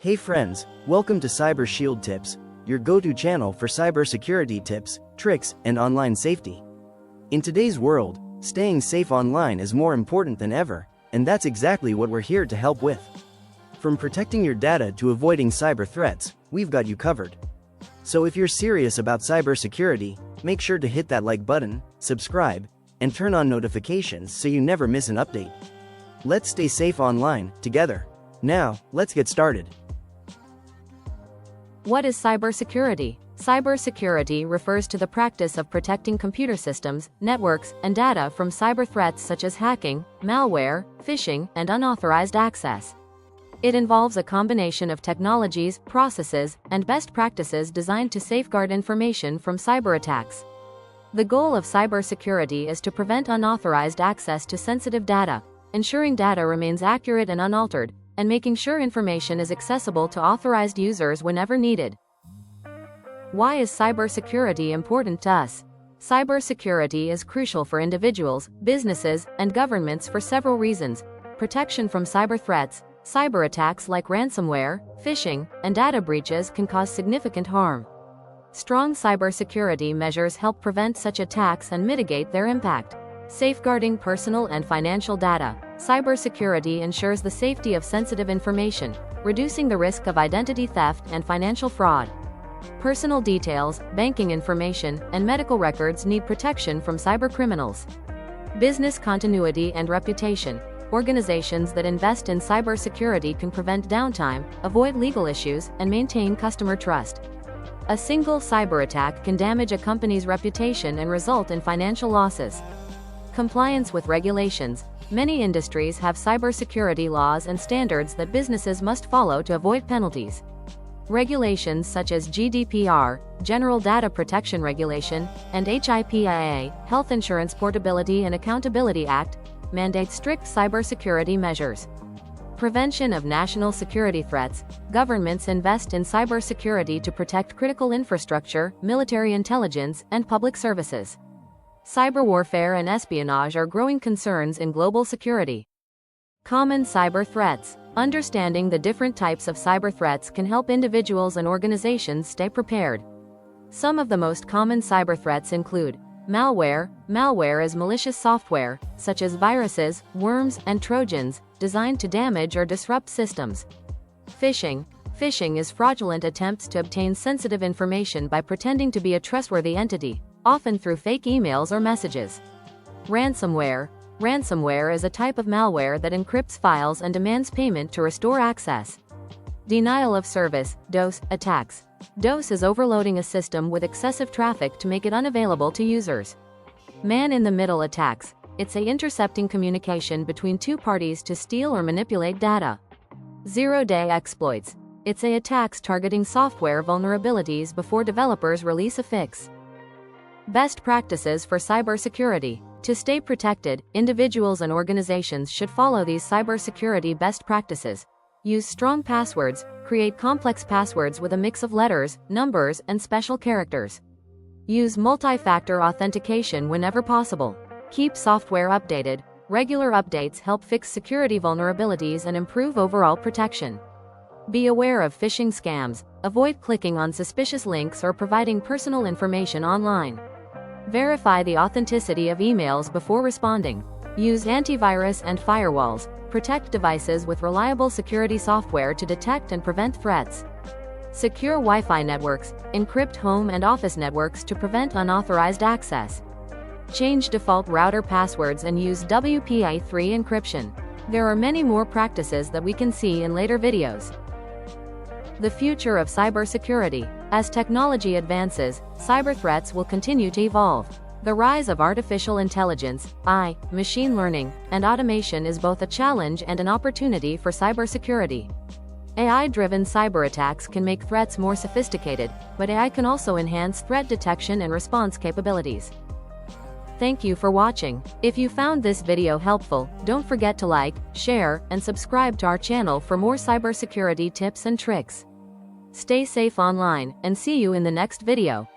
Hey friends, welcome to CyberShield Tips, your go-to channel for cybersecurity tips, tricks, and online safety. In today's world, staying safe online is more important than ever, and that's exactly what we're here to help with. From protecting your data to avoiding cyber threats, we've got you covered. So if you're serious about cybersecurity, make sure to hit that like button, subscribe, and turn on notifications so you never miss an update. Let's stay safe online, together. Now, let's get started. What is cybersecurity? Cybersecurity refers to the practice of protecting computer systems, networks, and data from cyber threats such as hacking, malware, phishing, and unauthorized access. It involves a combination of technologies, processes, and best practices designed to safeguard information from cyber attacks. The goal of cybersecurity is to prevent unauthorized access to sensitive data, ensuring data remains accurate and unaltered, and making sure information is accessible to authorized users whenever needed. Why is cybersecurity important to us? Cybersecurity is crucial for individuals, businesses, and governments for several reasons: protection from cyber threats. Cyber attacks like ransomware, phishing, and data breaches can cause significant harm. Strong cybersecurity measures help prevent such attacks and mitigate their impact. Safeguarding personal and financial data. Cybersecurity ensures the safety of sensitive information, reducing the risk of identity theft and financial fraud. Personal details, banking information, and medical records need protection from cybercriminals. Business continuity and reputation. Organizations that invest in cybersecurity can prevent downtime, avoid legal issues, and maintain customer trust. A single cyber attack can damage a company's reputation and result in financial losses. Compliance with regulations. Many industries have cybersecurity laws and standards that businesses must follow to avoid penalties. Regulations such as GDPR, General Data Protection Regulation, and HIPAA, Health Insurance Portability and Accountability Act, mandate strict cybersecurity measures. Prevention of national security threats. Governments invest in cybersecurity to protect critical infrastructure, military intelligence, and public services. Cyber warfare and espionage are growing concerns in global security. Common cyber threats. Understanding the different types of cyber threats can help individuals and organizations stay prepared. Some of the most common cyber threats include malware. Malware is malicious software, such as viruses, worms, and trojans, designed to damage or disrupt systems. Phishing. Phishing is fraudulent attempts to obtain sensitive information by pretending to be a trustworthy entity, often through fake emails or messages. Ransomware. Ransomware is a type of malware that encrypts files and demands payment to restore access. Denial of service, DOS, attacks. DOS is overloading a system with excessive traffic to make it unavailable to users. Man-in-the-middle attacks. It's intercepting communication between two parties to steal or manipulate data. Zero-day exploits. It's attacks targeting software vulnerabilities before developers release a fix. Best practices for cybersecurity. To stay protected, individuals and organizations should follow these cybersecurity best practices. Use strong passwords. Create complex passwords with a mix of letters, numbers, and special characters. Use multi-factor authentication whenever possible. Keep software updated. Regular updates help fix security vulnerabilities and improve overall protection. Be aware of phishing scams. Avoid clicking on suspicious links or providing personal information online. Verify the authenticity of emails before responding. Use antivirus and firewalls. Protect devices with reliable security software to detect and prevent threats. Secure Wi-Fi networks. Encrypt home and office networks to prevent unauthorized access. Change default router passwords and use WPA3 encryption. There are many more practices that we can see in later videos. The future of cybersecurity. As technology advances, cyber threats will continue to evolve. The rise of artificial intelligence, AI, machine learning, and automation is both a challenge and an opportunity for cybersecurity. AI-driven cyber attacks can make threats more sophisticated, but AI can also enhance threat detection and response capabilities. Thank you for watching. If you found this video helpful, don't forget to like, share, and subscribe to our channel for more cybersecurity tips and tricks. Stay safe online, and see you in the next video.